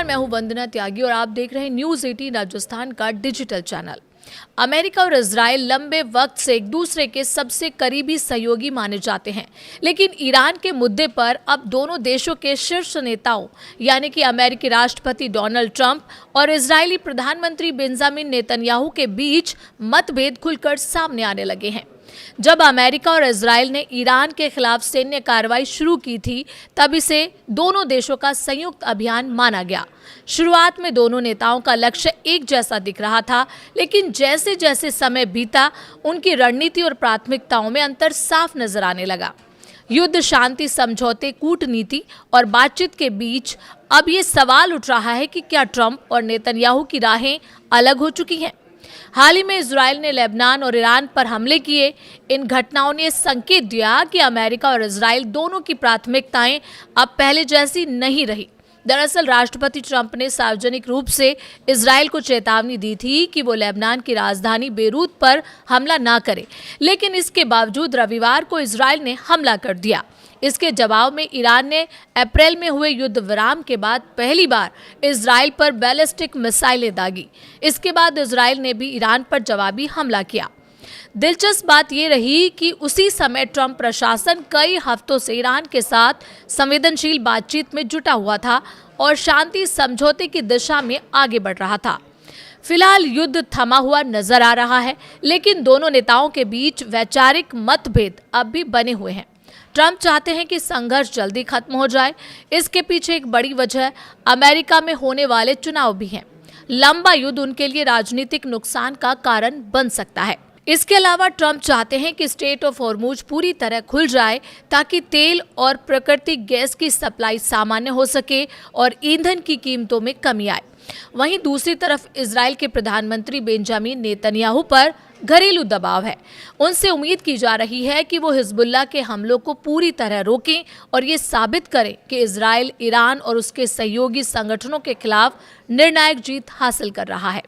मैं हूं वंदना त्यागी और आप देख रहे हैं न्यूज़ 18 राजस्थान का डिजिटल चैनल। अमेरिका और इजराइल लंबे वक्त से एक दूसरे के सबसे करीबी सहयोगी माने जाते हैं, लेकिन ईरान के मुद्दे पर अब दोनों देशों के शीर्ष नेताओं यानी कि अमेरिकी राष्ट्रपति डोनाल्ड ट्रंप और इजरायली प्रधानमंत्री बेंजामिन नेतन्याहू के बीच मतभेद खुलकर सामने आने लगे हैं। जब अमेरिका और इजराइल ने ईरान के खिलाफ सैन्य कार्रवाई शुरू की थी, तब इसे दोनों देशों का संयुक्त अभियान माना गया। शुरुआत में दोनों नेताओं का लक्ष्य एक जैसा दिख रहा था, लेकिन जैसे जैसे समय बीता, उनकी रणनीति और प्राथमिकताओं में अंतर साफ नजर आने लगा। युद्ध, शांति समझौते, कूटनीति और बातचीत के बीच अब ये सवाल उठ रहा है कि क्या ट्रंप और नेतन्याहू की राहें अलग हो चुकी हैं। हाल ही में इजराइल ने लेबनान और ईरान पर हमले किए। इन घटनाओं ने संकेत दिया कि अमेरिका और इजराइल दोनों की प्राथमिकताएं अब पहले जैसी नहीं रही। दरअसल राष्ट्रपति ट्रंप ने सार्वजनिक रूप से इजराइल को चेतावनी दी थी कि वो लेबनान की राजधानी बेरूत पर हमला ना करे, लेकिन इसके बावजूद रविवार को इजराइल ने हमला कर दिया। इसके जवाब में ईरान ने अप्रैल में हुए युद्ध विराम के बाद पहली बार इजराइल पर बैलिस्टिक मिसाइलें दागी। इसके बाद इजराइल ने भी ईरान पर जवाबी हमला किया। दिलचस्प बात यह रही कि उसी समय ट्रंप प्रशासन कई हफ्तों से ईरान के साथ संवेदनशील बातचीत में जुटा हुआ था और शांति समझौते की दिशा में आगे बढ़ रहा था। फिलहाल युद्ध थमा हुआ नजर आ रहा है, लेकिन दोनों नेताओं के बीच वैचारिक मतभेद अब भी बने हुए हैं। ट्रंप चाहते हैं कि संघर्ष जल्दी खत्म हो जाए। इसके पीछे एक बड़ी वजह अमेरिका में होने वाले चुनाव भी है। लंबा युद्ध उनके लिए राजनीतिक नुकसान का कारण बन सकता है। इसके अलावा ट्रंप चाहते हैं कि स्ट्रेट ऑफ हॉर्मुज पूरी तरह खुल जाए ताकि तेल और प्राकृतिक गैस की सप्लाई सामान्य हो सके और ईंधन की कीमतों में कमी आए। वहीं दूसरी तरफ इजराइल के प्रधानमंत्री बेंजामिन नेतन्याहू पर घरेलू दबाव है। उनसे उम्मीद की जा रही है कि वो हिजबुल्लाह के हमलों को पूरी तरह रोकें और ये साबित करें कि इजराइल ईरान और उसके सहयोगी संगठनों के खिलाफ निर्णायक जीत हासिल कर रहा है।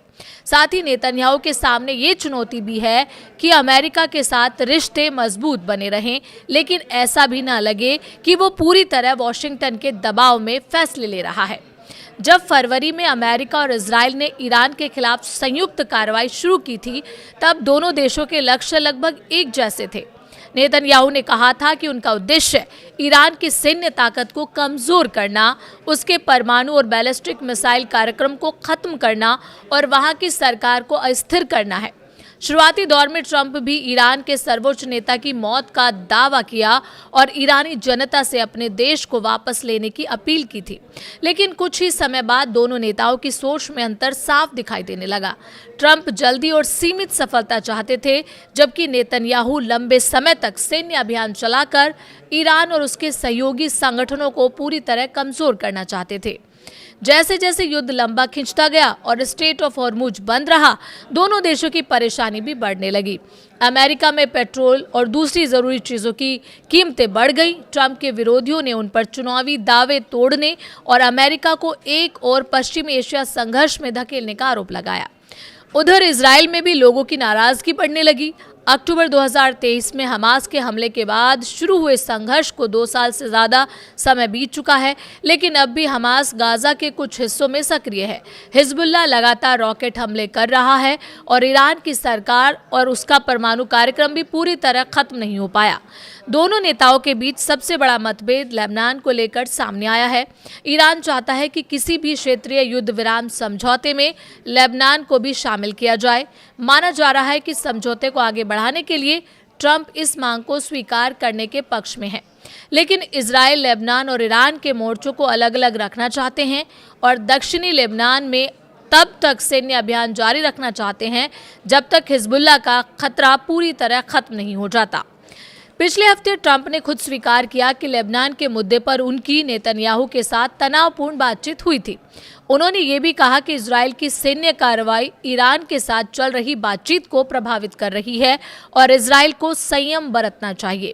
साथ ही नेतन्याहू के सामने ये चुनौती भी है कि अमेरिका के साथ रिश्ते मजबूत बने रहें, लेकिन ऐसा भी ना लगे कि वो पूरी तरह वॉशिंगटन के दबाव में फैसले ले रहा है। जब फरवरी में अमेरिका और इजराइल ने ईरान के खिलाफ संयुक्त कार्रवाई शुरू की थी, तब दोनों देशों के लक्ष्य लगभग एक जैसे थे। नेतन्याहू ने कहा था कि उनका उद्देश्य ईरान की सैन्य ताकत को कमजोर करना, उसके परमाणु और बैलिस्टिक मिसाइल कार्यक्रम को खत्म करना और वहां की सरकार को अस्थिर करना है। शुरुआती दौर में ट्रंप भी ईरान के सर्वोच्च नेता की मौत का दावा किया और ईरानी जनता से अपने देश को वापस लेने की अपील की थी, लेकिन कुछ ही समय बाद दोनों नेताओं की सोच में अंतर साफ दिखाई देने लगा। ट्रंप जल्दी और सीमित सफलता चाहते थे, जबकि नेतन्याहू लंबे समय तक सैन्य अभियान चलाकर ईरान और उसके सहयोगी संगठनों को पूरी तरह कमजोर करना चाहते थे। जैसे जैसे युद्ध लंबा खिंचता गया और स्ट्रेट ऑफ हॉर्मुज बंद रहा, दोनों देशों की परेशानी भी बढ़ने लगी। अमेरिका में पेट्रोल और दूसरी जरूरी चीजों की कीमतें बढ़ गई। ट्रंप के विरोधियों ने उन पर चुनावी दावे तोड़ने और अमेरिका को एक और पश्चिमी एशिया संघर्ष में धकेलने का आरोप लगाया। उधर इजराइल में भी लोगों की नाराजगी बढ़ने लगी। अक्टूबर 2023 में हमास के हमले के बाद शुरू हुए संघर्ष को 2 साल से ज़्यादा समय बीत चुका है, लेकिन अब भी हमास गाजा के कुछ हिस्सों में सक्रिय है। हिजबुल्लाह लगातार रॉकेट हमले कर रहा है और ईरान की सरकार और उसका परमाणु कार्यक्रम भी पूरी तरह खत्म नहीं हो पाया। दोनों नेताओं के बीच सबसे बड़ा मतभेद लेबनान को लेकर सामने आया है। ईरान चाहता है कि किसी भी क्षेत्रीय युद्ध विराम समझौते में लेबनान को भी शामिल किया जाए। माना जा रहा है कि समझौते को आगे बढ़ाने के लिए ट्रंप इस मांग को स्वीकार करने के पक्ष में है, लेकिन इजराइल, लेबनान और ईरान के मोर्चों को अलग अलग रखना चाहते हैं और दक्षिणी लेबनान में तब तक सैन्य अभियान जारी रखना चाहते हैं जब तक हिजबुल्लाह का खतरा पूरी तरह खत्म नहीं हो जाता। पिछले हफ्ते ट्रंप ने खुद स्वीकार किया कि लेबनान के मुद्दे पर उनकी नेतन्याहू के साथ तनावपूर्ण बातचीत हुई थी। उन्होंने ये भी कहा कि इजराइल की सैन्य कार्रवाई ईरान के साथ चल रही बातचीत को प्रभावित कर रही है और इजराइल को संयम बरतना चाहिए।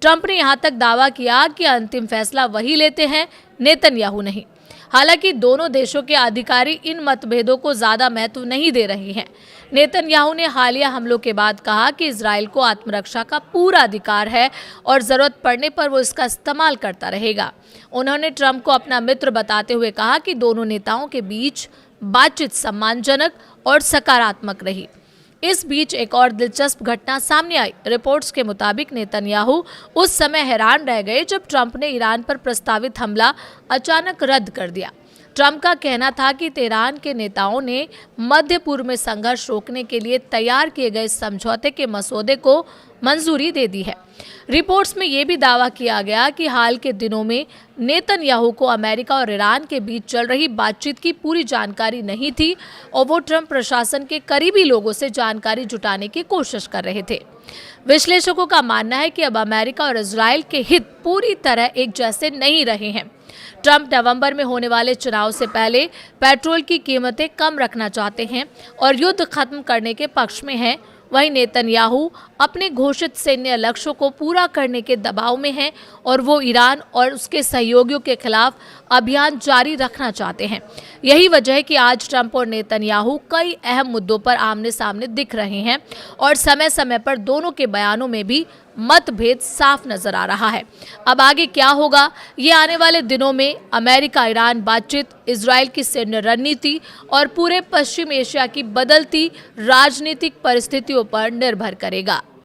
ट्रंप ने यहाँ तक दावा किया कि अंतिम फैसला वही लेते हैं, नेतन्याहू नहीं। हालांकि दोनों देशों के अधिकारी इन मतभेदों को ज्यादा महत्व नहीं दे रहे हैं। नेतन्याहू ने हालिया हमलों के बाद कहा कि इजराइल को आत्मरक्षा का पूरा अधिकार है और जरूरत पड़ने पर वो इसका इस्तेमाल करता रहेगा। उन्होंने ट्रंप को अपना मित्र बताते हुए कहा कि दोनों नेताओं के बीच बातचीत सम्मानजनक और सकारात्मक रही। इस बीच एक और दिलचस्प घटना सामने आई। रिपोर्ट्स के मुताबिक नेतन्याहू उस समय हैरान रह गए जब ट्रंप ने ईरान पर प्रस्तावित हमला अचानक रद्द कर दिया। ट्रंप का कहना था कि तेहरान के नेताओं ने मध्य पूर्व में संघर्ष रोकने के लिए तैयार किए गए समझौते के मसौदे को मंजूरी दे दी है। रिपोर्ट्स में ये भी दावा किया गया कि हाल के दिनों में नेतन्याहू को अमेरिका और ईरान के बीच चल रही बातचीत की पूरी जानकारी नहीं थी और वो ट्रंप प्रशासन के करीबी लोगों से जानकारी जुटाने की कोशिश कर रहे थे। विश्लेषकों का मानना है कि अब अमेरिका और इजराइल के हित पूरी तरह एक जैसे नहीं रहे हैं। ट्रंप नवंबर में होने वाले चुनाव से पहले पेट्रोल की कीमतें कम रखना चाहते हैं और युद्ध खत्म करने के पक्ष में हैं। वहीं नेतन्याहू अपने घोषित सैन्य लक्ष्यों को पूरा करने के दबाव में हैं और वो ईरान और उसके सहयोगियों के खिलाफ अभियान जारी रखना चाहते हैं। यही वजह है कि आज ट्रंप और नेतन्याहू कई अहम मुद्दों पर आमने सामने दिख रहे हैं और समय समय पर दोनों के बयानों में भी मतभेद साफ नजर आ रहा है। अब आगे क्या होगा, ये आने वाले दिनों में अमेरिका ईरान बातचीत, इजराइल की सैन्य रणनीति और पूरे पश्चिम एशिया की बदलती राजनीतिक परिस्थितियों पर निर्भर करेगा।